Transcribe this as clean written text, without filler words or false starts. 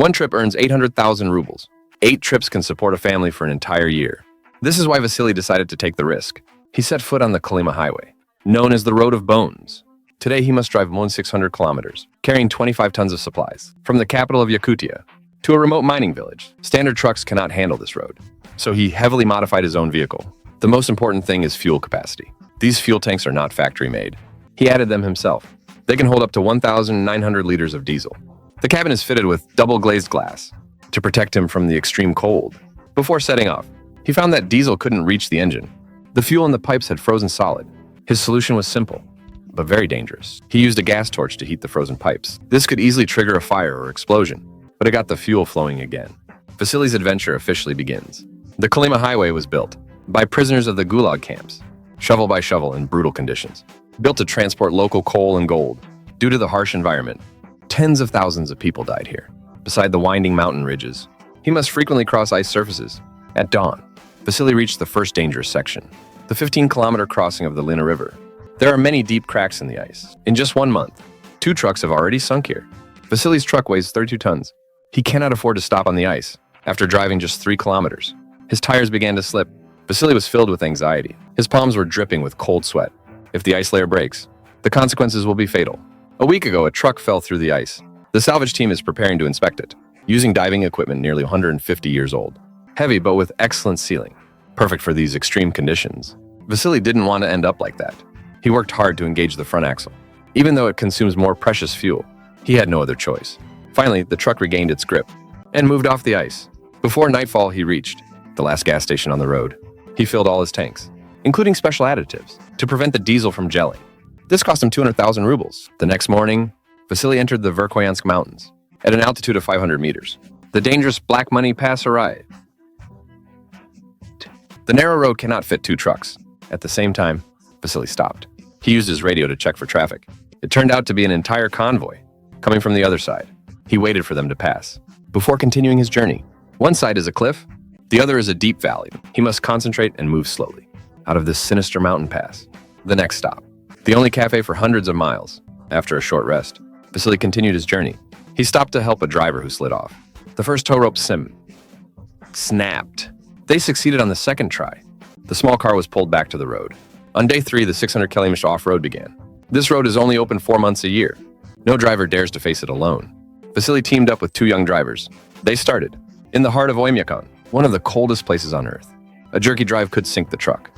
One trip earns 800,000 rubles. 8 trips can support a family for an entire year. This is why Vasily decided to take the risk. He set foot on the Kolyma highway, known as the Road of Bones. Today he must drive more than 600 kilometers, carrying 25 tons of supplies, from the capital of Yakutia to a remote mining village. Standard trucks cannot handle this road, so he heavily modified his own vehicle. The most important thing is fuel capacity. These fuel tanks are not factory-made. He added them himself. They can hold up to 1,900 liters of diesel. The cabin is fitted with double-glazed glass to protect him from the extreme cold. Before setting off, he found that diesel couldn't reach the engine. The fuel in the pipes had frozen solid. His solution was simple, but very dangerous. He used a gas torch to heat the frozen pipes. This could easily trigger a fire or explosion, but it got the fuel flowing again. Vasily's adventure officially begins. The Kolyma highway was built by prisoners of the Gulag camps, shovel by shovel in brutal conditions, built to transport local coal and gold. Due to the harsh environment, tens of thousands of people died here. Beside the winding mountain ridges, he must frequently cross ice surfaces. At dawn, Vasily reached the first dangerous section, the 15-kilometer crossing of the Lena River. There are many deep cracks in the ice. In just 1 month, 2 trucks have already sunk here. Vasily's truck weighs 32 tons. He cannot afford to stop on the ice. After driving just 3 kilometers, his tires began to slip. Vasily was filled with anxiety. His palms were dripping with cold sweat. If the ice layer breaks, the consequences will be fatal. A week ago, a truck fell through the ice. The salvage team is preparing to inspect it, using diving equipment nearly 150 years old. Heavy, but with excellent sealing. Perfect for these extreme conditions. Vasily didn't want to end up like that. He worked hard to engage the front axle. Even though it consumes more precious fuel, he had no other choice. Finally, the truck regained its grip and moved off the ice. Before nightfall, he reached the last gas station on the road. He filled all his tanks, including special additives, to prevent the diesel from gelling. This cost him 200,000 rubles. The next morning, Vasily entered the Verkhoyansk Mountains at an altitude of 500 meters. The dangerous Black Money Pass arrived. The narrow road cannot fit 2 trucks. At the same time, Vasily stopped. He used his radio to check for traffic. It turned out to be an entire convoy coming from the other side. He waited for them to pass before continuing his journey. One side is a cliff, the other is a deep valley. He must concentrate and move slowly out of this sinister mountain pass. The next stop, the only cafe for hundreds of miles. After a short rest, Vasily continued his journey. He stopped to help a driver who slid off. The first tow rope snapped. They succeeded on the second try. The small car was pulled back to the road. On day 3, the 600-kilometer off-road began. This road is only open 4 months a year. No driver dares to face it alone. Vasily teamed up with 2 young drivers. They started in the heart of Oymyakon, one of the coldest places on Earth. A jerky drive could sink the truck.